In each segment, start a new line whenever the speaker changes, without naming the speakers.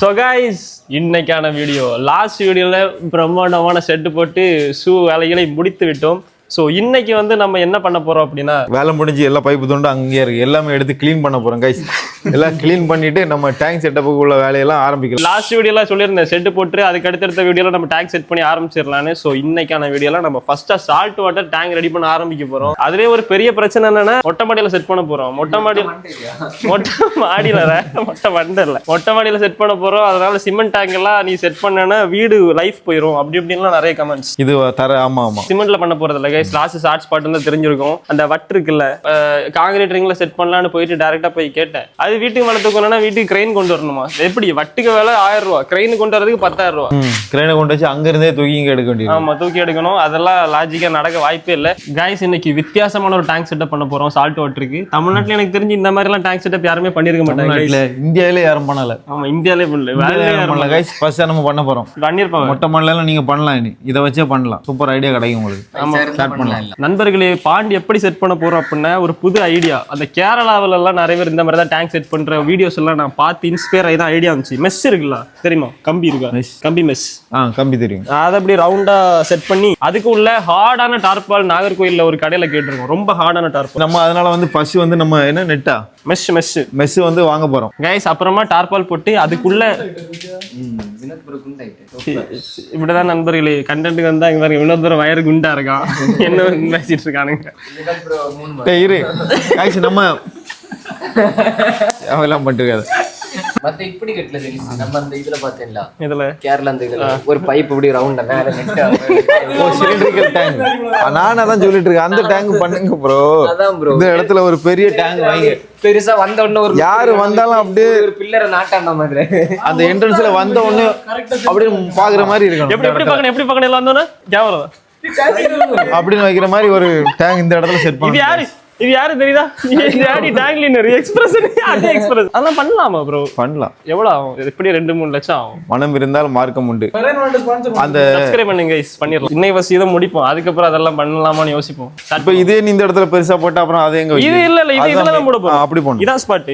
So guys, இன்னைக்கான video last வீடியோல பிரம்மாண்டமான செட் போட்டு ஷூ வேலைகளை முடித்து விட்டோம். ஸோ இன்னைக்கு வந்து நம்ம என்ன பண்ண போறோம் அப்படின்னா,
வேலை முடிஞ்சு எல்லா பைப்பு தொண்டு அங்கேயே இருக்கு, எல்லாமே எடுத்து கிளீன் பண்ண போறோம் கைஸ். எல்லாம் கிளீன் பண்ணிட்டு நம்ம டேங்க் செட்டப்புக்கு உள்ள வேலையெல்லாம் ஆரம்பிக்கலாம்.
லாஸ்ட் வீடியோல சொல்லியிருந்தேன் செட் போட்டு அதுக்கு அடுத்தடுத்த வீடியோல நம்ம டேங்க் செட் பண்ணி ஆரம்பிச்சிடலான்னு. ஸோ இன்னைக்கான வீடியோல நம்ம ஃபர்ஸ்டா சால்ட் வாட்டர் டேங்க் ரெடி பண்ண ஆரம்பிக்க போறோம். அதுலேயே ஒரு பெரிய பிரச்சனை என்னன்னா, மொட்டை மாடியில செட் பண்ண போறோம். மொட்டை மாடியில செட் பண்ண போறோம். அதனால சிமெண்ட் டேங்க் எல்லாம் நீ செட் பண்ணனா வீடு லைஃப் போயிடும் அப்படி இப்படின்லாம் நிறைய கமெண்ட்ஸ்.
இது தர ஆமா
சிமெண்ட்ல பண்ண போறது இல்லை கைஸ். லாஸ்ட் ஷார்ட் ஸ்பாட் வந்து தெரிஞ்சிருக்கும். அந்த வட்டு இருக்குல்ல, காங்கிரீட் ரிங்ல செட் பண்ணலான்னு போயிட்டு டைரக்டா போய் கேட்டேன். அது வீட்டுக்கு மேல தூக்கணும்னா வீட்டுக்கு கிரெயின் கொண்டு வரணுமா? எப்படி வட்டுக்கு வேலை 1000 ரூபா, கிரெயின் கொண்டு வரதுக்கு 10,000 ரூபா.
கிரெயினை கொண்டு வச்சு அங்க இருந்தே தூக்கி இங்க எடுக்க வேண்டியது.
ஆமா, தூக்கி எடுக்கணும். அதெல்லாம் லாஜிக்கா நடக்க வாய்ப்பே இல்லை கைஸ். இன்னைக்கு வித்தியாசமான ஒரு டேங்க் செட்டப் பண்ண போறோம் சால்ட் வாட்டருக்கு. தமிழ்நாட்டுல எனக்கு தெரிஞ்சு இந்த மாதிரி எல்லாம் டேங்க் செட்டப் யாருமே பண்ணிருக்க மாட்டாங்க.
இந்தியாவிலே யாரும் பண்ணல.
ஆமா, இந்தியாவிலே பண்ணல
கைஸ். ஃபர்ஸ்ட் நம்ம பண்ண போறோம்.
பண்ணிருப்பாங்க.
மொட்டை மாடல நீங்க பண்ணலாம், இதை வச்சே பண்ணலாம். சூப்பர் ஐடியா கிடைக்கும் உங்களுக்கு.
ஆமா, ஸ்டார்ட் பண்ணலாம். நண்பர்களே, பாண்ட் எப்படி செட் பண்ண போறோம் அப்படின்னா ஒரு புது ஐடியா. அந்த கேரளாவில எல்லாம் நிறைய பேர் இந்த மாதிரி தான் டேங்க் செட் பண்ற வீடியோஸ் எல்லாம் நான் பார்த்து இன்ஸ்பயர் ஆகி தான் ஐடியா வந்துச்சு. மெஸ் இருக்குல்ல, தெரியுமா? கம்பி இருக்கா? கம்பி மெஸ்.
கம்பி தெரியும்.
அதை அப்படி ரவுண்டா செட் பண்ணி அதுக்கு உள்ள ஹார்டான டார்பால் நாகர்கோயில்ல ஒரு கடையில கேட்டிருக்கோம். ரொம்ப ஹார்டான டார்பால்.
நம்ம அதனால வந்து ஃபர்ஸ்ட் வந்து நம்ம என்ன நெட்டா மெஸ் வந்து வாங்க போறோம் கைஸ்.
அப்புறமா டார்பால் போட்டு அதுக்குள்ள இப்படிதான் நண்பர்களே கண்டென்ட் வந்தா இங்க பாருங்க, இன்னொரு தூரம் வயறு குண்டா இருக்கான். என்ன பேசிட்டு இருக்கானுங்க.
இரு கைஸ், நம்ம அவெல்லாம் பண்ணிருக்காது.
மத்த இப்படி கட்டல நம்ம அந்த இதுல பாத்தீங்களா,
இதுல
கேரளா அந்த இதுல ஒரு பைப் இப்படி ரவுண்டா மேல நெட்டா
சிலிண்டரிக்கல் டேங்க். நான் அதான் சொல்லிட்டு இருக்கேன், அந்த டேங்க் பண்ணுங்க ப்ரோ.
அதான் ப்ரோ,
இந்த இடத்துல ஒரு பெரிய டேங்க் வாங்கி
பெருசா வந்த உடனே ஒரு
யாரு வந்தாலும் அப்படியே
ஒரு பில்லரை நாட்டாண்ட மாதிரி
அந்த என்ட்ரன்ஸ்ல வந்த உடனே அப்படியே பாக்குற மாதிரி இருக்கணும்.
எப்படி பார்க்கணும் எல்லாம் வந்தோன்னா கேமரா
அப்படின்னு வைக்கிற மாதிரி ஒரு டேங்க் இந்த இடத்துல செட் பண்ணி.
இது யாரு தெரியுதா? Tank cleaner express. அதெல்லாம் பண்ணலாமா ப்ரோ? பண்ணலாம். எவ்வளவு ஆகும்? எப்படி 2-3 லட்சம் ஆகும்.
மனம் இருந்தால் மார்க்கம் உண்டு. அந்த
சப்ஸ்கிரைப் பண்ணுங்க கைஸ், பண்ணிரலாம். இன்னை வசி இதை முடிப்போம், அதுக்கப்புறம் அதெல்லாம் பண்ணலாமான்னு யோசிப்போம்.
இப்போ இதே இந்த இடத்துல பெருசா போட்டா அப்புறம் அது எங்க?
இது இல்ல இது இதெல்லாம் தான் போட போறோம். அப்படி போணும். இதான் ஸ்பாட்.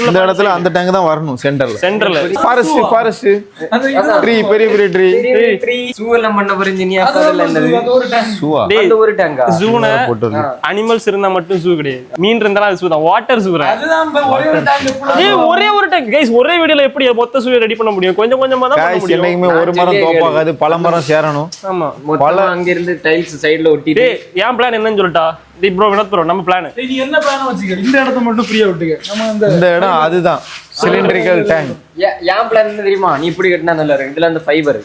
இந்த இடத்துல அந்த டேங்க் தான் வரணும். சென்டர்ல ஃபாரஸ்ட் ட்ரீ, பெரிய ட்ரீ
சூ எல்லாம் பண்ண போறீங்க. நீ அப்பதல்ல என்னது
சூவா?
அந்த ஒரு டேங்கா
ஜூனா அனிமல்ஸ் இருந்தா மட்டும் ஜூ கிடையாது. மீன் இருந்தாலும் அது ஜூ தான். Water zoo. ஒரே ஒரு டேங்க் கைஸ். ஒரே வீடியோல எப்படி மொத்த ஜூ ரெடி பண்ண முடியும்? கொஞ்சம் கொஞ்சமா தான் பண்ண முடியும்.
என்னைக்குமே ஒரு மரம் தோப்பாகாது, பல மரம் சேரணும்.
ஆமா,
பல அங்க இருந்து டைல்ஸ் சைடுல ஒட்டிட்டு.
ஏன் பிளான் என்னன்னு சொல்லிட்டா ப்ரோ, வினோத் ப்ரோ, நம்ம பிளான்
நீ என்ன பிளான் வச்சிக்க? இந்த இடத்தை மட்டும் ஃப்ரீயா விட்டுங்க. நம்ம
இந்த இடம் அதுதான் சிலிண்டரிக்கல் டேங்க்.
ஏன் பிளான் என்ன தெரியுமா? நீ இப்படி கட்டினா நல்லா இருக்கு. இதுல அந்த ஃபைபர்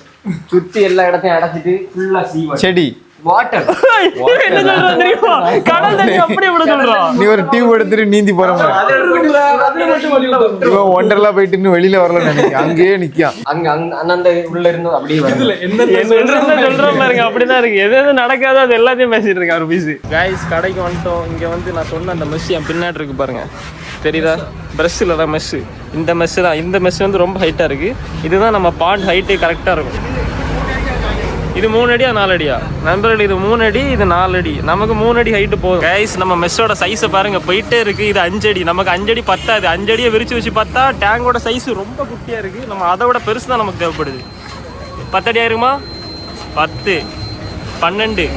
சுத்தி எல்லா இடத்தையும் அடைச்சிட்டு ஃபுல்லா சீவா
செடி
வாட்டர்.
என்ன சொல்றான் தெரியுமா? கடல் தண்ணி அப்படியே விட சொல்றான்.
நீ ஒரு டியூப் எடுத்துட்டு நீந்தி போற மாதிரி. இவன் ஒண்டர்லா போயிட்டு இன்னும் வெளியில வரல நினைக்கிறேன். அங்கேயே நிக்கான்.
அங்க அந்த உள்ள இருந்து அப்படியே வரல.
சொல்றேன் பாருங்க, அப்படிதான் இருக்கு. எது நடக்காதோ அது எல்லாத்தையும் பேசிட்டு இருக்காரு ஒரு பீஸ். கைஸ், கடைக்கு வந்துட்டோம். இங்க வந்து நான் சொன்ன அந்த மெஸ் என் பின்னாடி இருக்கு பாருங்க, தெரியுதா? பிரஷ்ல தான் மெஸ். இந்த மெஸ் தான். இந்த மெஸ் வந்து ரொம்ப ஹைட்டா இருக்கு. இதுதான் நம்ம பாண்ட் ஹைட்டு கரெக்டா இருக்கும். இது 3 அடியா 4 அடியா நண்பர்கள்? இது 3 அடி, இது 4 அடி. நமக்கு 3 அடி ஹைட்டு போதும் கைஸ். நம்ம மெஸ்ஸோட சைஸை பாருங்க, போயிட்டே இருக்கு. இது 5 அடி. நமக்கு 5 அடி பத்தாது. 5 அடியை விரிச்சு வச்சு பார்த்தா டேங்கோட சைஸ் ரொம்ப குட்டியா இருக்கு. நம்ம அதை விட பெருசு தான் நமக்கு தேவைப்படுது. 10 அடி ஆயிருமா? 10, 12,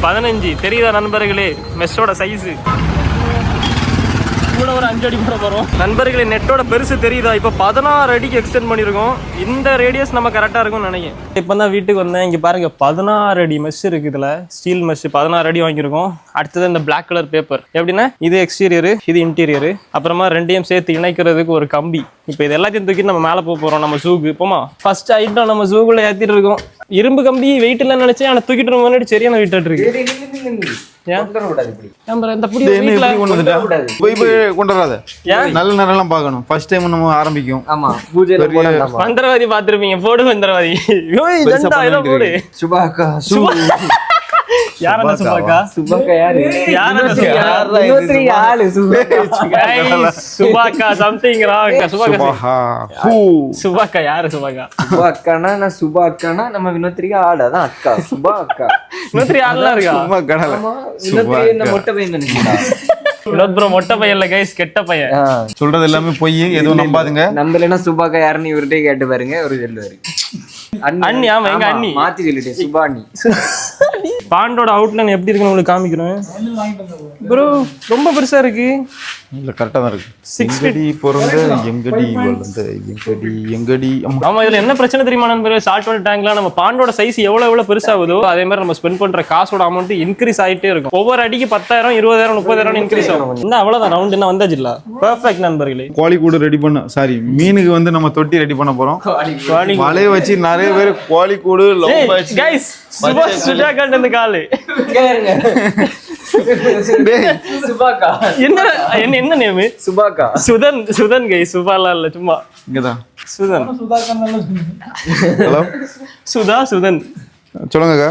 15 தெரியுதா நண்பர்களே மெஸ்ஸோட சைஸு? கூட ஒரு 5 அடி போட போறோம் நண்பர்களே. நெட்டோட பெருசு தெரியுதா? இப்போ 16 அடிக்கு எக்ஸ்டெண்ட் பண்ணிருக்கோம். இந்த ரேடியஸ் நம்ம கரெக்டா இருக்கும்னு நினைக்கிறேன். இப்போ தான் வீட்டுக்கு வந்தேன். இங்க பாருங்க 16 அடி மெஸ் இருக்கு. இதுல ஸ்டீல் மெஸ் 16 அடி வாங்கியிருக்கோம். அடுத்தது இந்த பிளாக் கலர் பேப்பர். எப்படின்னா இது எக்ஸ்டீரியரு, இது இன்டீரியரு. அப்புறமா ரெண்டையும் சேர்த்து இணைக்கிறதுக்கு ஒரு கம்பி. இப்போ இது எல்லாத்தையும் தூக்கி நம்ம மேலே போறோம். நம்ம ஜூக்கு போமா ஃபர்ஸ்ட் ஐட்டம் நம்ம ஜூக்குள்ள ஏத்திட்டு இருக்கோம். இரும்பு கம்பி வெயிட் இல்லைன்னு நினைச்சேன், ஆனா தூக்கிட்டு முன்னாடி சரியான வெயிட் இருக்கு.
நல்ல நேரம் பார்க்கணும். ஃபர்ஸ்ட் டைம் நம்ம ஆரம்பிக்கும்.
ஆமா, பூஜை
மந்திரவாதி பாத்துருப்பீங்க. போடு மந்திரவாதி. போடு
சுபாக்கா.
யார் அந்த சுபாக்கா?
சுபாக்கா யாரு?
சுபாக்கா சம்திங் ராங். சுபாக்கா யாரு? சுபாக்கா
சுபாக்கானா நான் சுபாக்கானா நம்ம வினோத்ரிகா ஆடாதான் அக்கா. சுபா அக்கா.
வினோத்ரி ஆடலாம் இருக்கா?
வினோத்ரி என்ன மொட்டை பையன் நினைக்கிறா?
வினோத் ப்ரோ மொட்டை பையன் இல்ல கைஸ், கெட்ட பையன்.
சொல்றது எல்லாமே பொய், எதுவும் நம்பாதுங்க.
நம்பலன்னா சுபாக்கா யாருன்னு இவர்கிட்ட கேட்டு பாருங்க, ஒரு சொல்லுவாரு.
அண்ணி, ஆமா எங்க அண்ணி.
மாத்தி சொல்லிட்டேன், சுபா அண்ணி.
பாண்டோட அவுட்லைன் எப்படி இருக்குன்னு உங்களுக்கு காமிக்கிறேன் ப்ரோ. ரொம்ப பெருசா இருக்கு.
இல்ல கரெக்டா தான் இருக்கு. 6 feet பிறந்த எங்கடி வளர்ந்த எங்கடி.
ஆமா, இதுல என்ன பிரச்சனை தெரியுமா நண்பர்களே, சால்ட் வாட்டர் டேங்க்ல நம்ம பாண்டோட சைஸ் எவ்வளவு பெருசாகுதோ அதே மாதிரி நம்ம ஸ்பெண்ட் பண்ற காசோட அமௌண்ட் இன்க்ரீஸ் ஆயிட்டே இருக்கும். ஒவ்வொரு அடிக்கு 10,000, 20,000, 30,000 இன்க்ரீஸ் ஆகும். இன்னும் அவ்வளவுதான், ரவுண்ட் என்ன வந்தாச்சு இல்ல. பெர்ஃபெக்ட் நண்பர்களே.
கோழி கூட ரெடி பண்ண, சாரி மீனுக்கு வந்து நம்ம தொட்டி ரெடி பண்ண போறோம். வலைய வச்சு நிறைய பேர் கோழி கூடு
கைஸ், சுஜா கண்ட இந்த காலு
சுபாக்கா
என்ன நேம்?
சுபாக்கா.
சுதன் கைஸ், சுபாலாம் இல்ல, சும்மா
இங்கதான்
சுதன்.
ஹலோ
சுதன்
சொல்லுங்கக்கா.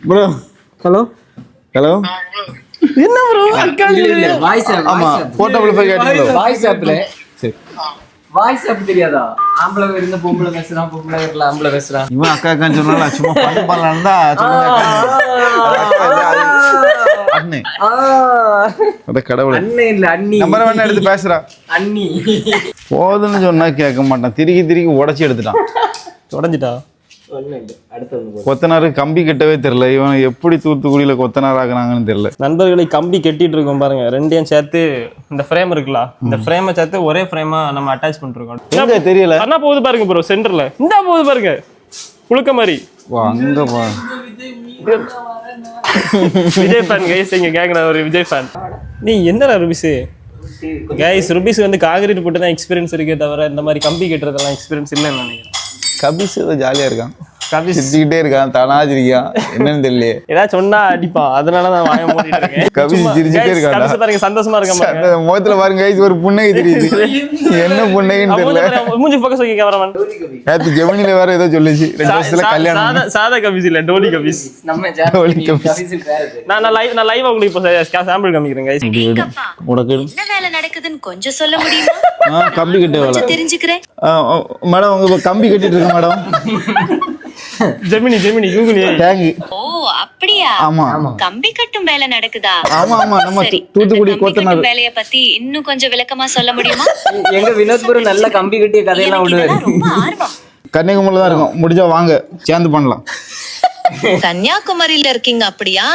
ப்ரோ
ஹலோ
ஹலோ
என்ன ப்ரோ அக்கா?
Voice app.
ஆமா போர்ட்டபிள் ஃபைல் கேட்டீங்களா?
வாய்ஸ் ஆப்ல.
சரி,
வாய்ஸ் ஆப் தெரியாதா? ஆம்பளை இருந்த பொம்பளை பேசுறான், பொம்பளை இருக்க ஆம்பளை பேசுறான்.
இவன் அக்கா அக்கான்னு சொன்னால சும்மா பண்ண பண்ணலாம் தான் அண்ணே. அத கடவுளே,
அண்ணே இல்ல அண்ணி.
நம்பர் வேணா எடுத்து பேசுறா.
அண்ணி
போதுன்னு சொன்னா கேட்க மாட்டான், திருக்கி உடைச்சி எடுத்துட்டான்.
உடஞ்சிட்டா?
ஒண்ணும் இல்ல, அடுத்து
கொத்தனாரு கம்பி கட்டவே தெரியல. இவன் எப்படி தூத்துக்குடியில கொத்தனார் ஆக்குனாங்கன்னு தெரியல.
நண்பர்களை கம்பி கட்டிட்டு இருக்கோம் பாருங்க, ரெண்டையும் சேர்த்து இந்த ஃப்ரேம் இருக்குல்ல, இந்த ஃப்ரேமை சேர்த்து ஒரே ஃப்ரேமா நம்ம அட்டாச் பண்ணிருக்கோம்.
எங்க தெரியல,
அண்ணா போகுது பாருங்க ப்ரோ, சென்டர்ல இந்த போகுது பாருங்க, குளுக்க மாதிரி.
வா அங்க பா.
விஜய் ஃபேன் கைஸ், இங்க கேக்குற ஒரு விஜய் ஃபேன். நீ என்னடா ருபிஸ் கைஸ்? ருபிஸ் வந்து காங்கிரீட் போட்டு தான் எக்ஸ்பீரியன்ஸ் இருக்கே தவிர இந்த மாதிரி கம்பி கட்டுறதெல்லாம் எக்ஸ்பீரியன்ஸ் இல்லைன்னு நினைக்கிறேன்.
கபிஸ் ஏதோ ஜாலியா இருக்கான், கபிஸ் சிரிச்சுக்கிட்டே இருக்கான், தனாச்சிருக்கான், என்னன்னு தெரியல.
ஏதாவது சொன்னா அடிப்பான், அதனால நான் வாய மூடிட்டு இருக்கேன்.
கபிஸ் சிரிச்சுட்டே இருக்கான்.
கபிஸ் பாருங்க, சந்தோஷமா இருக்கான்.
முகத்துல பாருங்க guys, ஒரு புன்னகை தெரியுது. என்ன புன்னகைன்னு தெரியல.
மூஞ்சி ஃபோக்கஸ் வைக்க கேமராமேன்.
நேத்து ஜெமினில வேற ஏதோ சொல்லுச்சு, 2 வருஷத்துல கல்யாணம்.
சாதா கபிஸ் இல்ல, டோலி கபிஸ்.
நம்ம
டோலி கபிஸ்.
கபிஸ் வேற.
நான் லைவ் உங்களுக்கு இப்போ சாம்பிள் காமிக்கிறேன் கைஸ்.
உனக்கு
என்ன வேலை நடக்குதுன்னு கொஞ்சம் சொல்ல முடியுமா?
கம்பி கட்ட வேலை
தெரிஞ்சுக்கிறேன்.
மேடம், உங்க கம்பி கட்டிட்டு இருக்கேன் மேடம்.
Gemini Google
tank.
ஓ அப்படியா?
ஆமா
கம்பி கட்டும் வேலை நடக்குதா?
ஆமா நம்ம
சரி,
தூத்துக்குடி
அந்த கம்பி
கொத்தனார்
கட்டும் வேலைய பத்தி இன்னும் கொஞ்சம் விளக்கமா சொல்ல முடியுமா?
எங்க வினோத் ப்ரோ நல்ல கம்பி கட்டிய கதையெல்லாம்
எனக்கு
விடுவாரு.
இதெல்லாம் ரொம்ப ஆர்வம்.
கன்னியாகுமரியில தான் இருக்கும், முடிஞ்சா வாங்க சேர்ந்து பண்ணலாம்.
கன்னியாகுமரியில இருக்கீங்க அப்படியா?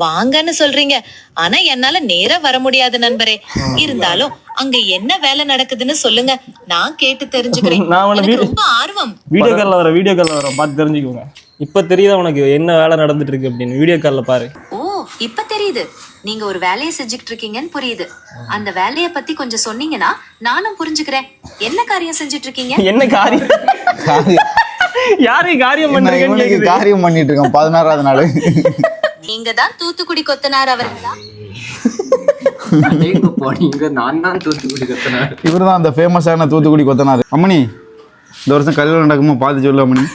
வாங்கன்னு சொல்றீங்க, ஆனா என்னால நேரா வர முடியாது நண்பரே. இருந்தாலும் அங்க என்ன வேலை நடக்குதுன்னு சொல்லுங்க, நான் கேட்டு தெரிஞ்சுக்கிறேன்.
நான் உனக்கு
எனக்கு ரொம்ப ஆர்வம்.
வீடியோ கால்ல வர பார்த்து தெரிஞ்சுக்கோங்க. இப்ப தெரியுதா உனக்கு என்ன வேலை நடந்துட்டு இருக்கு அப்படின்னு? வீடியோ கால்ல பாரு.
ஓ இப்ப தெரியுது, நீங்க ஒரு வேலையை செஞ்சுட்டு இருக்கீங்கன்னு புரியுது. அந்த வேலைய பத்தி கொஞ்சம் சொன்னீங்கன்னா நானும் புரிஞ்சுக்கிறேன். என்ன காரியம் செஞ்சுட்டு இருக்கீங்க?
என்ன காரியம்? யாரையும் காரியம் பண்றீங்கன்னு
இவனுக்கு
கேக்குது.
காரியம் பண்ணிட்டு இருக்கான் 16வது நாள்.
நீங்க தான் தூத்துக்குடி கொத்தனார் அவர்களா?
எங்க போனீங்க? நான் தான் தூத்துக்குடி கொத்தனார்.
இவர்தான் அந்த ஃபேமஸான தூத்துக்குடி கொத்தனார். அம்மணி, இந்த வருஷம் கல்யாணம் நடக்குமோ பார்த்து சொல்லு அம்மணி.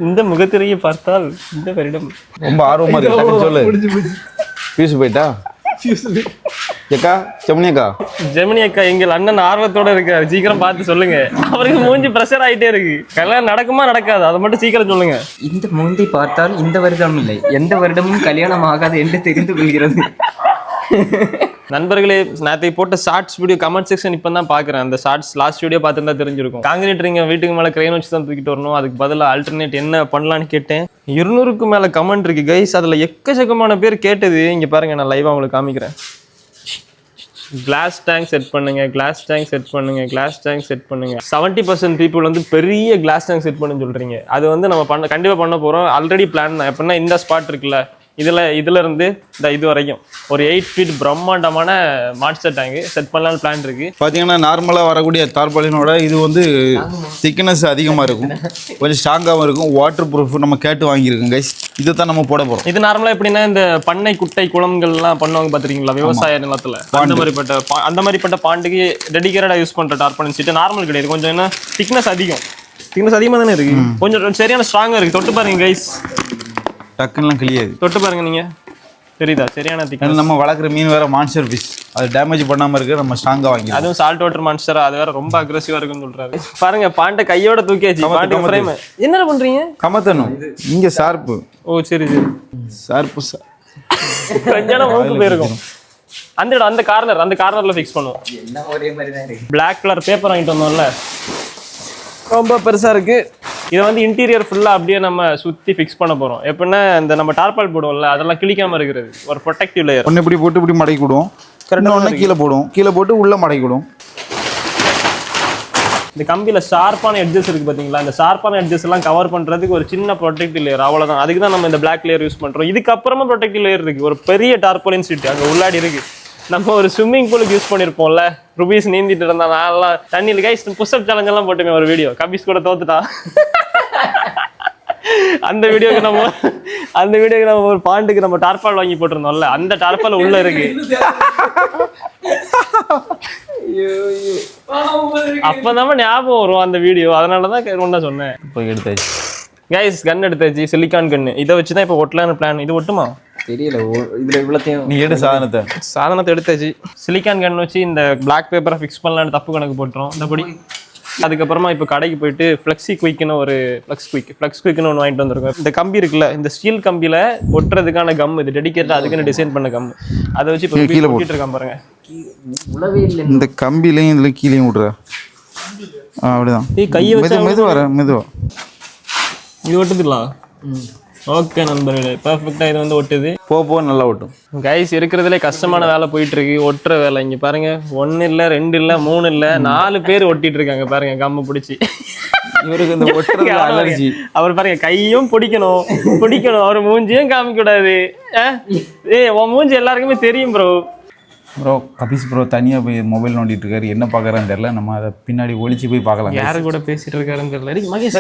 இந்த முகத்திரையை பார்த்தால் இந்த வருடம்
ரொம்ப ஆர்வமா இருக்கு, டக்குனு சொல்லு. பீஸ் போயிட்டா ஏக்கா, செம்மனியக்கா.
ஜெமினி அக்கா, எங்கள் அண்ணன் ஆர்வத்தோட இருக்காரு, சீக்கிரம் பார்த்து சொல்லுங்க. அவருக்கு மூஞ்சி பிரஷர் ஆயிட்டே இருக்கு. கல்யாணம் நடக்குமா நடக்காது, அதை மட்டும் சீக்கிரம் சொல்லுங்க.
இந்த மூந்தி பார்த்தால் இந்த வருடம் இல்லை, எந்த வருடமும் கல்யாணம் ஆகாது என்று தெரிந்து கொள்கிறது.
நண்பர்களே, நேற்று போட்ட ஷார்ட்ஸ் வீடியோ கமெண்ட் செக்ஷன் இப்போ தான் பார்க்குறேன். அந்த ஷார்ட்ஸ் லாஸ்ட் வீடியோ பார்த்துருந்தா தெரிஞ்சிருக்கும். காங்கிரீட் ரிங்க வீட்டுக்கு மேலே கிரெயின் வச்சு தான் தூக்கிட்டு வரணும், அதுக்கு பதிலாக ஆல்டர்னேட் என்ன பண்ணலான்னு கேட்டேன். 200க்கு மேலே கமெண்ட் இருக்கு கைஸ். அதில் எக்கச்சக்கமான பேர் கேட்டது இங்கே பாருங்க, நான் லைவாக உங்களுக்கு காமிக்கிறேன். கிளாஸ் டேங்க் செட் பண்ணுங்க, கிளாஸ் டேங்க் செட் பண்ணுங்க, கிளாஸ் டேங்க் செட் பண்ணுங்க. 70% பீப்புள் வந்து பெரிய கிளாஸ் டேங்க் செட் பண்ணுன்னு சொல்றீங்க. அது வந்து நம்ம கண்டிப்பாக பண்ண போகிறோம். ஆல்ரெடி பிளான் தான். எப்படின்னா இந்த ஸ்பாட் இருக்குல்ல, இதுல இருந்து இந்த இது வரைக்கும் ஒரு 8 feet பிரம்மாண்டமான மான்ஸ்டர் டேங்க் செட் பண்ணலாம்னு பிளான் இருக்கு.
பார்த்தீங்கன்னா நார்மலாக வரக்கூடிய தார்பாலினோட இது வந்து திக்னஸ் அதிகமாக இருக்கும், கொஞ்சம் ஸ்ட்ராங்காகவும் இருக்கும், வாட்டர் ப்ரூஃப் நம்ம கேட்டு வாங்கியிருக்கோம் கைஸ். இதை தான் நம்ம போட போகிறோம்.
இது நார்மலாக எப்படின்னா இந்த பண்ணை குட்டை குளங்கள்லாம் பண்ணுவாங்க பார்த்துருக்கீங்களா, விவசாய நிலத்தில். அந்த மாதிரிப்பட்ட பாண்டுக்கு டெடிகேட்டடாக யூஸ் பண்ணுற டார்பாலின் சீட்டு நார்மல் கிடையாது. கொஞ்சம் என்ன திக்னஸ் அதிகமாக தானே இருக்கு, கொஞ்சம் சரியான ஸ்ட்ராங்காக இருக்குது. தொட்டு பாருங்க கைஸ்,
டக்குன்னுலாம் கிளியாது.
தொட்டு பாருங்க நீங்க, தெரியுதா? சரியான
ஏன்னா
திக்னஸ்.
நம்ம வளர்க்குற மீன் வேற மான்ஸ்டர் ஃபிஷ், அது டேமேஜ் பண்ணாம இருக்க நம்ம ஸ்ட்ராங்கா வாங்கி.
அதுவும் சால்ட் வாட்டர் மான்ஸ்டர், அது வேற ரொம்ப அக்ரெசிவா இருக்குன்னு சொல்றாரு. பாருங்க பாண்ட கையோட தூக்கியாச்சு. பாண்ட ஃப்ரேம் என்ன பண்றீங்க?
கமத்தணும் இங்க ஷார்ப்பு.
ஓ சரி சரி,
ஷார்ப்பு
கொஞ்சம் மூக்கு போயிருக்கும். அந்த இடம் அந்த கார்னர்ல ஃபிக்ஸ் பண்ணுவோம்.
என்ன ஒரே மாதிரி தான் இருக்கு.
பிளாக் கலர் பேப்பர் வாங்கிட்டு வந்தோம்ல, ரொம்ப பெருசா இருக்கு. இதை வந்து இன்டீரியர் ஃபுல்லா அப்படியே நம்ம சுத்தி ஃபிக்ஸ் பண்ண போறோம். எப்படின்னா இந்த நம்ம டார்பால் போடுவோம்ல, அதெல்லாம் கிழிக்காம இருக்கிறது ஒரு ப்ரொடெக்டிவ் லேயர்.
ஒன்று இப்படி போட்டு இப்படி மடக்கி விடுவோம், கரெக்டாக ஒன்று கீழே போடுவோம், கீழே போட்டு உள்ள மடக்கி விடுவோம்.
இந்த கம்பியில ஷார்ப்பான எட்ஜஸ் இருக்கு பாத்தீங்களா, இந்த ஷார்ப்பான எட்ஜஸ் எல்லாம் கவர் பண்றதுக்கு ஒரு சின்ன ப்ரொடெக்டிவ் லேயர், அவ்வளவுதான். அதுக்கு தான் நம்ம இந்த பிளாக் லேயர் யூஸ் பண்றோம். இதுக்கப்புறமா ப்ரொடெக்டிவ் லேயர் இருக்கு, ஒரு பெரிய டார்பாலின் சீட் அங்க உள்ளாடி இருக்கு. நம்ம ஒரு ஸ்விம்மிங் பூலுக்கு யூஸ் பண்ணிருப்போம்ல, ருபீஸ் நீந்திட்டு இருந்தா நான்லாம் தண்ணியில் கைஸ் புஷ்அப் சேலஞ்ச் எல்லாம் போட்டுமே ஒரு வீடியோ, கபீஸ் கூட தோத்துட்டா. அந்த வீடியோக்கு நம்ம ஒரு பாண்டுக்கு நம்ம டார்பால் வாங்கி போட்டிருந்தோம்ல, அந்த டார்பால் உள்ள இருக்கு. அப்பதான் ஞாபகம் வரும் அந்த வீடியோ, அதனாலதான் ஒன்னா சொன்னேன்.
இப்போ எடுத்தாச்சு
கைஸ், கன் எடுத்தாச்சு, சிலிக்கான் கன்னு. இதை வச்சுதான் இப்போ ஒட்டலான்னு பிளான். இது ஒட்டுமா
தெரியல, இதுல இவ்வளத்தையும்
நீ எடு
சாதனத்தை எடுத்தாச்சு. சிலிக்கான் கன் வச்சு இந்த பிளாக் பேப்பரை ஃபிக்ஸ் பண்ணலான்னு தப்பு கணக்கு போட்டுரும் இந்தபடி. அதுக்கப்புறமா இப்போ கடைக்கு போயிட்டு ஃப்ளெக்ஸி குயிக்னு ஒரு ஃப்ளெக்ஸ் குயிக்னு ஒன்று வாங்கிட்டு வந்திருக்கோம். இந்த கம்பி இருக்குல்ல, இந்த ஸ்டீல் கம்பியில ஒட்டுறதுக்கான கம், இது டெடிகேட்டா அதுக்குன்னு டிசைன் பண்ண கம். அதை வச்சு இப்போ கீழே போட்டுட்டு இருக்கான் பாருங்க.
உழவே இல்லை.
இந்த கம்பிலையும் இதுல கீழேயும் விடுற அப்படிதான்.
கையை வச்சு
மெதுவா
இது ஒட்டுதுலாம். ஓகே நண்பர்களே, பர்ஃபெக்டா இது வந்து ஒட்டுது.
போ நல்லா ஒட்டும்.
கைஸ், இருக்கிறதுலே கஷ்டமான வேலை போயிட்டு இருக்கு, ஒட்டுற வேலை. இங்க பாருங்க, 1 இல்ல 2 இல்ல 3 இல்ல 4 பேர் ஒட்டிட்டு இருக்காங்க பாருங்க, கம்மு பிடிச்சி.
இவருக்கு இந்த ஒட்டுறதுல அலர்ஜி.
அவர் பாருங்க, கையும் பிடிக்கணும், அவர் மூஞ்சியும் காமிக்க கூடாது. உன் மூஞ்சி எல்லாருக்குமே தெரியும் ப்ரோ.
கபீஸ் ப்ரோ தனியாக போய் மொபைல் நோண்டிட்டு இருக்காரு, என்ன பார்க்குறான்னு தெரியல. நம்ம அதை பின்னாடி ஒளிச்சு போய் பார்க்கலாம்.
யாரு கூட பேசிட்டு இருக்காருன்னு தெரியல. மகேஷ்,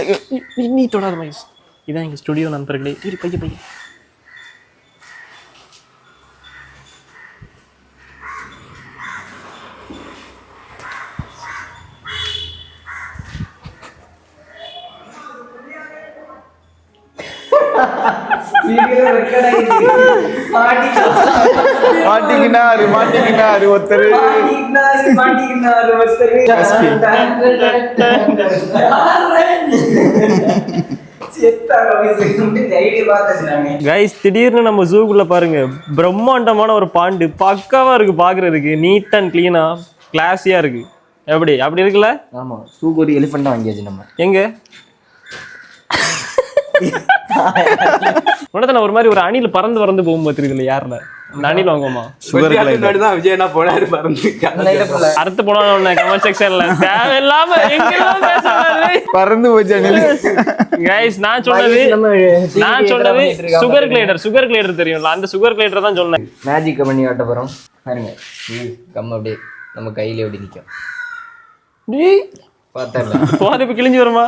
நீ தொடாத மகேஷ். இதான் எங்க ஸ்டுடியோ நண்பர்களே. பையன்
மாட்டிக்கினாரு ஒருத்தர்.
கைஸ், திடீர்னு நம்ம ஜூக்குள்ள பாருங்க, பிரம்மாண்டமான ஒரு பாண்டு, பக்காவா இருக்கு பாக்குறதுக்கு. நீட் அண்ட் கிளீனா கிளாஸியா இருக்கு. அப்படி இருக்குல்ல?
ஆமா, சூக்கு ஒரு எலிஃபெண்டா வாங்கியாச்சு நம்ம.
எங்க உடனே ஒரு மாதிரி ஒரு அணில் பறந்து போகும்போது தெரியுதுல்ல, யாருல இந்த அணில் வாங்குவோமா?
விஜயனா போனாரு அறுத்து
போன கமெண்ட் செக்ஷன்ல தேவையில்லாம
பறந்து போச்சு அணில்.
கைஸ், நான் சொன்னது சுகர் கிளைடர் தெரியும்ல, அந்த சுகர் கிளைடர் தான் சொன்னேன்.
மேஜிக் பண்ணி காட்ட போறோம் பாருங்க. கம் அப்படியே நம்ம கையில எப்படி நிக்கும் பார்த்தா
போது கிழிஞ்சு வருமா?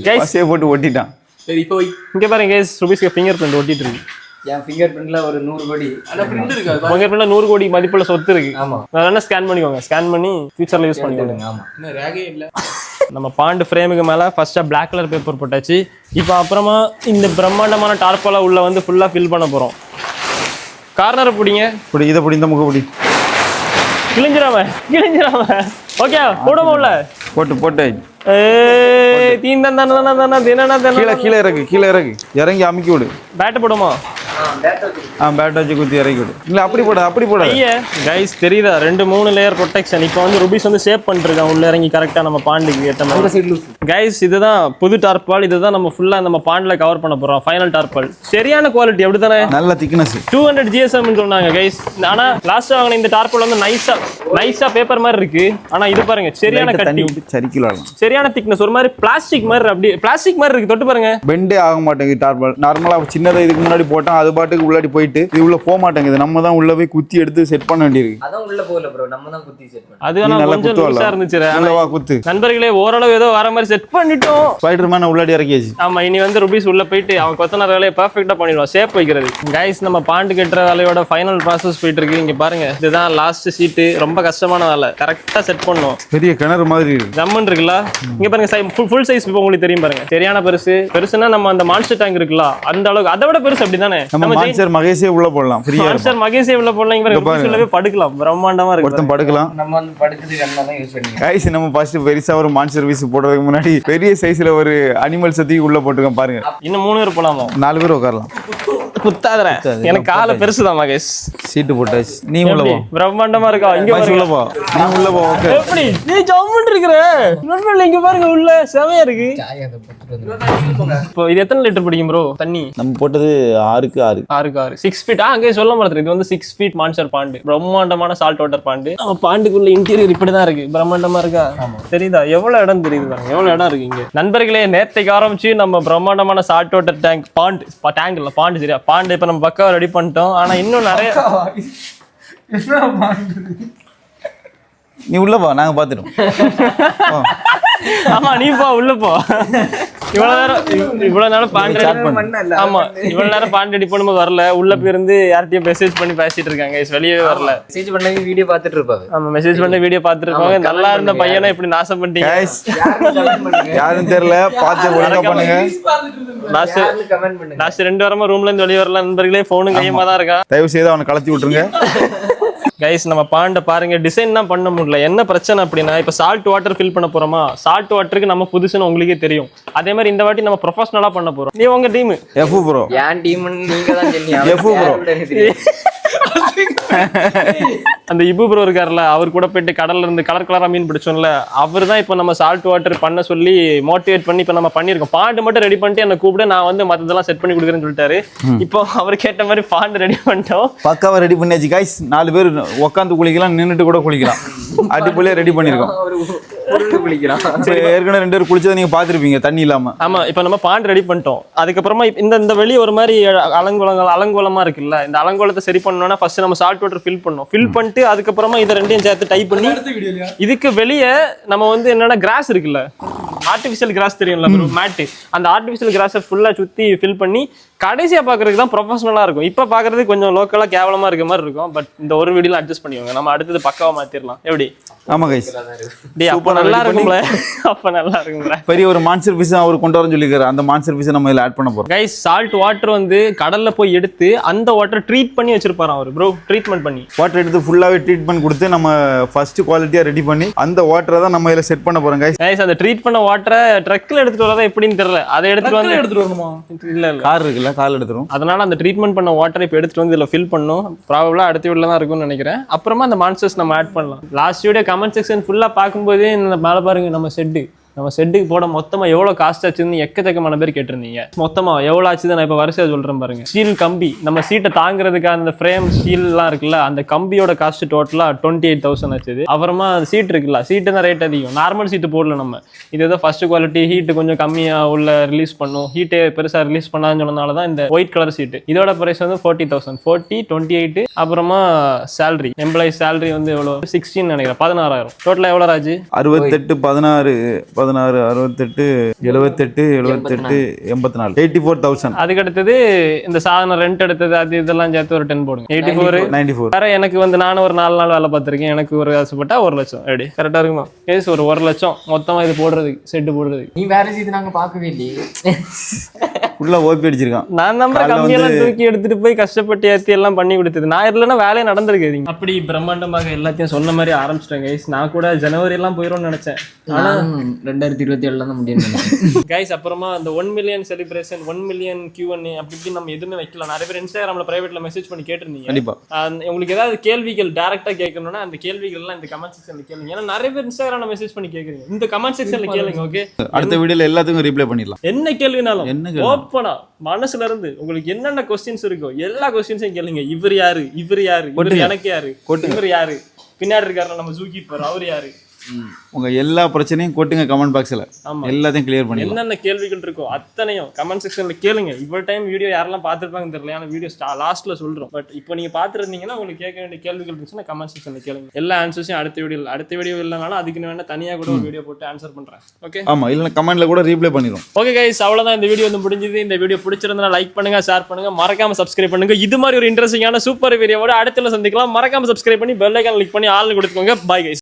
கைஸ்
போட்டு ஒட்டிட்டான்.
சரி, இப்போ
இங்க பாருங்க கைஸ், ருபீஸ்க்கு ஃபிங்கர் பிரிண்ட் ஒட்டிட்டு இருக்கு.
என் ஃபிங்கர் பிரிண்ட்ல ஒரு 100 கோடி
ஃபிங்கர் பிரிண்ட்ல 100 கோடி மதிப்புள்ள சொத்து இருக்கு.
ஆமா,
வேணா ஸ்கேன் பண்ணிக்கோங்க, ஸ்கேன் பண்ணி ஃபியூச்சர்ல யூஸ் பண்ணிக்கோங்க.
ஆமா, இன்னும் ரேகே இல்ல.
நம்ம பாண்டு ஃப்ரேமுக்கு மேல ஃபர்ஸ்டா பிளாக் கலர் பேப்பர் போட்டாச்சு. இப்போ அப்புறமா இந்த பிரம்மாண்டமான டார்பாலா உள்ள வந்து ஃபுல்லா ஃபில் பண்ண போறோம். கார்னரை பிடிங்க,
இதை பிடி, இந்த முக பிடி,
கிழிஞ்சிராம. ஓகே, போடுமா உள்ள
போட்டு கீழே இறக்கு, இறங்கி அமுக்கி விடு.
பேட்டை போடுமா?
பேட் வச்சு குத்தி இறக்கி விடு. இல்ல அப்படி போட.
கைஸ், தெரியுதா? 2-3 லேயர் ப்ரொடெக்ஷன். இப்போ வந்து ருபீஸ் வந்து ஷேப் பண்ணிருக்கான் உள்ள இறங்கி கரெக்டா நம்ம பாண்டுக்கு ஏற்ற மாதிரி. கைஸ், இதுதான் புது டார்பால். இதுதான் நம்ம ஃபுல்லா நம்ம பாண்ட்ல கவர் பண்ண போறோம். ஃபைனல் டார்பால் சரியான குவாலிட்டி, அப்படித்தானே?
நல்ல திக்னஸ்,
200 GSM சொன்னாங்க கைஸ். ஆனா லாஸ்டா வாங்கின இந்த டார்பால் வந்து நைஸா பேப்பர் மாதிரி இருக்கு. ஆனா இது பாருங்க, சரியான கட்டி, சரியான திக்னஸ், ஒரு மாதிரி பிளாஸ்டிக் மாதிரி, அப்படியே பிளாஸ்டிக் மாதிரி இருக்கு. தொட்டு பாருங்க,
பெண்டே ஆக மாட்டேங்குது டார்பால். நார்மலா சின்னதா இதுக்கு முன்னாடி போட்டா அது பாட்டுக்கு உள்ளாடி போயிட்டு இது உள்ள போக மாட்டேங்குது. நம்ம தான் உள்ள போய் குத்தி எடுத்து செட் பண்ண வேண்டியிருக்கு.
அதான் உள்ள போகல ப்ரோ, நம்ம தான் குத்தி செட் பண்ணோம்.
அது கொஞ்சம் லூசா இருந்துச்சு.
குத்து
நண்பர்களே, ஓரளவு ஏதோ வர மாதிரி செட் பண்ணிட்டோம்.
ஸ்பைடர்மேன் உள்ளாடி இறக்கியாச்சு.
ஆமா, இனி வந்து ருபீஸ் உள்ள போயிட்டு அவன் கொத்தன வேலையை பெர்ஃபெக்ட்டா பண்ணிடுவான், ஷேப் வைக்கிறது. கைஸ், நம்ம பாண்டு கட்டுற வேலையோட ஃபைனல் ப்ராசஸ் போயிட்டு இருக்கு. இங்க பாருங்க, இதுதான் லாஸ்ட் சீட்டு. ரொம்ப கஷ்டமான வேலை, கரெக்டா செட் பண்ணணும்.
பெரிய கிணறு மாதிரி இருக்கு,
ஜம்மன் இருக்குல்ல. இங்க பாருங்க, ஃபுல் சைஸ் இப்போ உங்களுக்கு தெரியும் பாருங்க. சரியான பெருசுன்னா நம்ம அந்த மான்ஸ்டர் டேங்க் இருக்குல்ல, அந்த அளவுக்கு, அதை விட பெருசு. அப்படிதானே?
நம்ம மான்ஸ்டர் மகேஷே உள்ள போடலாம் ஃப்ரீயா
மான்ஸ்டர் மகேஷே உள்ள போடலாம். இங்க பாருங்க படுக்கலாம், பிரம்மாண்டமா இருக்கு.
ஒருத்தன் படுக்கலாம்.
நம்ம வந்து படுக்கிறதுக்கு அந்த தான் யூஸ் பண்ணிக்கலாம்.
கைஸ் நம்ம ஃபர்ஸ்ட் பெருசா ஒரு மான்ஸ்டர் பீஸ் போடுறதுக்கு முன்னாடி பெரிய சைஸ்ல ஒரு அனிமல் சத்தி உள்ள போட்டுருக்கோம் பாருங்க.
இன்னும் 3 பேர் போலாமா?
4 பேர் உட்காரலாம்.
குத்தாதற, எனக்கு கால பெருசுதான் மகேஷ்.
சீட்டு போட்டாச்சு. நீ உள்ள போ.
பிரம்மாண்டமா இருக்கா? இங்க
உள்ள போ. நீ உள்ள போ. ஓகே.
எப்படி நீ ஜம்முன்னு இருக்கற? நண்பர்களே இங்க பாருங்க, உள்ள செமையா இருக்கு. இப்போ இது எத்தனை லிட்டர் பிடிக்கும் ப்ரோ தண்ணி?
நம்ம போட்டது 6க்கு 6.
6க்கு 6. 6 ஃபீட். அங்கே சொல்ல மாட்டேன். இது வந்து 6 ஃபீட் மான்ஸ்டர் பாண்டு. பிரம்மாண்டமான சால்ட் வாட்டர் பாண்டு. நம்ம பாண்டுக்குள்ள இன்டீரியர் இப்படிதான் இருக்கு. பிரம்மாண்டமா இருக்கா? தெரியுதா? எவ்வளவு இடம் தெரியுது பாருங்க. எவ்வளவு இடம் இருக்கு இங்க. நண்பர்களே நேத்தைக்கு ஆரம்பிச்சு நம்ம பிரம்மாண்டமான சால்ட் வாட்டர் டேங்க் டேங்க் இல்ல பாண்டு, சரியா? பாண்டு இப்ப நம்ம பக்காவா ரெடி பண்ணிட்டோம். ஆனா இன்னும் நிறைய
நீ உள்ள போ, நாங்க பாத்துறோம்.
ஆமா நீ போ, உள்ள போ. இவ்வளவு நேரம் பாண்டு, ஆமா இவ்வளவு நேரம் பாண்டு ரெடி பண்ணும்போது வரல. உள்ள போயிருந்து யார்கிட்டயும் மெசேஜ் பண்ணி பேசிட்டு இருக்காங்க. வெளியே வரல.
மெசேஜ் பண்ணி வீடியோ பார்த்துட்டு இருப்பாங்க.
ஆமா மெசேஜ் பண்ணி வீடியோ பார்த்துட்டு இருப்பாங்க. நல்லா இருந்த பையனை இப்படி நாசம் பண்ணிட்டீங்க.
யாரும் தெரியல, பார்த்து ஒழுங்கா பண்ணுங்க.
லாஸ்ட் 2 வாரமா ரூம்ல இருந்து வெளியே வரல நண்பர்களே. போனும் கையமா தான் இருக்கா.
தயவு செய்து அவனை கலத்தி விட்டுருங்க.
கைஸ் நம்ம பாண்ட பாருங்க, டிசைன் தான் பண்ண முடியல. என்ன பிரச்சனை அப்படின்னா, இப்ப சால்ட் வாட்டர் ஃபில் பண்ண போறோமா, சால்ட் வாட்டருக்கு நம்ம புதுசுன்னு உங்களுக்கே தெரியும். அதே மாதிரி இந்த வாட்டி நம்ம ப்ரொஃபஷனலா பண்ண போறோம். நீ உங்க டீம்
எஃப் ப்ரோ,
ஏன் டீம் நீங்க தான் சொன்னீங்க.
எஃப் ப்ரோ
அந்த இபு ப்ரோ இருக்காருல்ல, அவர் கூட போயிட்டு கடல்ல இருந்து கலர் கலரா மீன் பிடிச்சோம்ல, அவர் தான் இப்ப நம்ம சால்ட் வாட்டர் பண்ண சொல்லி மோட்டிவேட் பண்ணி இப்ப நம்ம பண்ணிருக்கோம். பாண்டு மட்டும் ரெடி பண்ணிட்டு என்ன கூப்பிட்டு நான் வந்து மத்ததெல்லாம் செட் பண்ணி கொடுக்குறேன்னு சொல்லிட்டாரு. இப்போ அவர் கேட்ட மாதிரி பாண்டு ரெடி பண்ணிட்டோம்.
பக்காவா ரெடி பண்ணியாச்சு கைஸ். 4 பேர் உட்காந்து குளிக்கலாம், நின்னுட்டு கூட குளிக்கலாம். அடிப்பொலியா ரெடி பண்ணிருக்கோம்.
குளிக்கலாம்.
ஏற்கனவே 2 பேர் குளிச்சதை நீங்க பாத்துருப்பீங்க தண்ணி இல்லாம.
ஆமா இப்ப நம்ம பாண்ட் ரெடி பண்ணிட்டோம். அதுக்கப்புறமா இந்த வெளியே ஒரு மாதிரி அலங்கோலமா இருக்குல்ல, இந்த அலங்கோலத்தை சரி பண்ணணும்னா ஃபர்ஸ்ட் நம்ம சால்ட் வாட்டர் ஃபில் பண்ணோம். ஃபில் பண்ணிட்டு அதுக்கப்புறமா இதை ரெண்டையும் சேர்த்து டைப் பண்ணி இதுக்கு வெளியே நம்ம வந்து என்னன்னா கிராஸ் இருக்குல்ல, ஆர்டிபிஷியல் கிராஸ் தெரியும்ல மேட்டு, அந்த ஆர்டிபிஷியல் கிராஸை ஃபுல்லா சுத்தி ஃபில் பண்ணி கடைசியா பாக்குறதுக்கு தான் ப்ரொஃபஷனலா இருக்கும். இப்ப பாக்குறது கொஞ்சம் லோக்கலா கேவலமா இருக்க மாதிரி இருக்கும். பட் இந்த ஒரு வீடியோல அட்ஜஸ்ட் பண்ணிக்கோங்க. நம்ம அடுத்தது பக்காவா மாத்திரலாம். எப்படி?
ஆமா கைஸ்,
அப்ப நல்லா இருக்கும்ல. அப்ப நல்லா இருக்கும்ல.
பெரிய ஒரு மான்ஸ்டர் பீஸ் அவர் கொண்டு வரன்னு சொல்லிருக்காரு. அந்த மான்ஸ்டர் பீஸ் நம்ம இதுல ஆட் பண்ண போறோம்.
கைஸ் சால்ட் வாட்டர் வந்து கடல்ல போய் எடுத்து அந்த வாட்டர் ட்ரீட் பண்ணி வச்சிருப்பாராம் அவர் ப்ரோ. ட்ரீட்மெண்ட் பண்ணி
வாட்டர் எடுத்து ஃபுல்லாவே ட்ரீட்மெண்ட் கொடுத்து நம்ம ஃபர்ஸ்ட் குவாலிட்டியா ரெடி பண்ணி அந்த வாட்டரை தான் நம்ம இதுல செட் பண்ண போறோம் கைஸ்.
கைஸ் அந்த ட்ரீட் பண்ண வாட்டரை ட்ரக்ல எடுத்துட்டு வரதா எப்படின்னு தெரியல. அதை எடுத்துட்டு
வரணுமா?
இல்ல
கார் இருக்குல்ல, கால் எடுத்துரும்.
அதனால அந்த ட்ரீட்மெண்ட் பண்ண வாட்டரை இப்போ எடுத்துட்டு வந்து இதுல ஃபில் பண்ணும். ப்ராபபிளா அடுத்த வீடியோல தான் இருக்கும்னு நினைக்கிறேன். அப்புறமா அந்த மான்ஸ்டர்ஸ் நம்ம ஆட் பண்ணலாம். லாஸ்ட் வீடியோ கமெண்ட் செக்ஷன் ஃபுல்லா பார்க்கும்போதே இந்த மேல பாருங்க, நம்ம செட்டுக்கு போட மொத்தமா எவ்வளவு காஸ்ட் ஆச்சுன்னு எக்கச்சக்கமான பேர் கேட்டிருந்தீங்க. மொத்தமா எவ்வளவு ஆச்சு நான் இப்ப வரிசையா சொல்றேன் பாருங்க. ஸ்டீல் கம்பி, நம்ம சீட்டை தாங்கிறதுக்காக அந்த ஃப்ரேம் ஸ்டீல் எல்லாம் இருக்குல்ல, அந்த கம்பியோட காஸ்ட் டோட்டலா 28,000 ஆச்சு. அப்புறமா சீட் இருக்குல்ல, சீட்டு தான் ரேட் அதிகம். நார்மல் சீட்டு போடல நம்ம. இது ஏதோ ஃபர்ஸ்ட் குவாலிட்டி, ஹீட் கொஞ்சம் கம்மியா உள்ள ரிலீஸ் பண்ணும். ஹீட்டே பெருசா ரிலீஸ் பண்ணான்னு சொன்னதால தான் இந்த ஒயிட் கலர் சீட்டு. இதோட பிரைஸ் வந்து 40,000, 40, 28. அப்புறமா சேலரி, எம்ப்ளாயி சேலரி வந்து எவ்வளவு 16 நினைக்கிறேன், 16,000. டோட்டலா எவ்வளவு ராஜு?
68, 16, 16, 68, 78, 78, 84, 84,000.
அதுக்கு அடுத்தது இந்த சாதனம் ரெண்ட் எடுத்தது அது இதெல்லாம் சேர்த்து ஒரு 10 போடுங்க. 84,
94.
வேற எனக்கு வந்து நானும் ஒரு 4 நாள் வேலை பார்த்திருக்கேன். எனக்கு ஒரு ஆசைப்பட்டா 1 லட்சம். எப்படி கரெக்டா இருக்குமா? கேஸ் ஒரு 1 லட்சம் மொத்தமா இது போடுறதுக்கு, செட்டு போடுறதுக்கு.
நீ வேற இது நாங்க பார்க்கவே இல்லையே.
ஃபுல்லா ஓபி அடிச்சிருக்கான்.
நான் நம்பர் கம்மியெல்லாம் தூக்கி எடுத்துட்டு போய் கஷ்டப்பட்டு ஏற்றி எல்லாம் பண்ணி கொடுத்தது. நான் இல்லைன்னா வேலையை நடந்திருக்காது. அப்படி பிரம்மாண்டமாக எல்லாத்தையும் சொன்ன மாதிரி ஆரம்பிச்சிட்டேன் கைஸ். நான் கூட ஜனவரி எல்லாம் போயிடும்னு நினைச்சேன். ஆனா
2027 தான் முடியும்
கைஸ். அப்புறமா அந்த 1 மில்லியன் செலிப்ரேஷன், 1 மில்லியன் Q&A அப்படி நம்ம எதுவுமே வைக்கல. நிறைய பேர் இன்ஸ்டாகிராம்ல பிரைவேட்ல மெசேஜ் பண்ணி கேட்டிருந்தீங்க.
கண்டிப்பா
உங்களுக்கு ஏதாவது கேள்விகள் டைரக்டா கேட்கணும்னா அந்த கேள்விகள் எல்லாம் இந்த கமெண்ட் செக்ஷன்ல கேளுங்க. ஏன்னா நிறைய பேர் இன்ஸ்டாகிராம்ல மெசேஜ் பண்ணி கேக்குறீங்க. இந்த கமெண்ட் செக்ஷன்ல கேளுங்க. ஓகே,
அடுத்த வீடியோல எல்லாத்துக்கும் ரிப்ளை பண்ணிடலாம்.
என்ன கேள்வினாலும் ஓப்பனா மனசுல இருந்து உங்களுக்கு என்னென்ன கொஸ்டின்ஸ் இருக்கோ எல்லா கொஸ்டின்ஸையும் கேளுங்க. இவர் யாரு, இவர் யாரு, இவர் எனக்கு யாரு, இவர் யாரு, பின்னாடி இருக்காரு நம்ம ஜூ கீப்பர், அவர் யாரு,
உங்க எல்லா பிரச்சனையும் கொட்டுங்க கமெண்ட் பாக்ஸ்ல. எல்லாத்தையும் கிளியர் பண்ணி
என்னென்ன கேள்விகள் இருக்கோ அத்தனையும் கமெண்ட் செக்ஷன்ல கேளுங்க. இவ்வளவு டைம் வீடியோ யாரெல்லாம் பார்த்துருப்பாங்கன்னு தெரியல, ஆனா வீடியோ லாஸ்ட்ல சொல்றோம். பட் இப்போ நீங்க பார்த்துருந்தீங்கன்னா உங்களுக்கு கேட்க வேண்டிய கேள்விகள் இருந்துச்சுன்னா கமெண்ட் செக்ஷன்ல கேளுங்க. எல்லா ஆன்சர்ஸையும் அடுத்த வீடியோ இல்லைனாலும் அதுக்கு வேணா தனியா கூட ஒரு வீடியோ போட்டு ஆன்சர் பண்றேன். ஓகே,
ஆமா, இல்லைன்னா கமெண்ட்ல கூட ரீப்ளை பண்ணிடும்.
ஓகே கைஸ், அவ்வளவுதான் இந்த வீடியோ வந்து முடிஞ்சது. இந்த வீடியோ பிடிச்சிருந்தா லைக் பண்ணுங்க, ஷேர் பண்ணுங்க, மறக்காம சப்ஸ்கிரைப் பண்ணுங்க. இது மாதிரி ஒரு இன்ட்ரெஸ்டிங்கான சூப்பர் வீடியோவோட அடுத்த சந்திக்கலாம். மறக்காம சப்ஸ்கிரைப் பண்ணி பெல் ஐகான் கிளிக் பண்ணி ஆல்னு கொடுத்துக்கோங்க. Bye guys.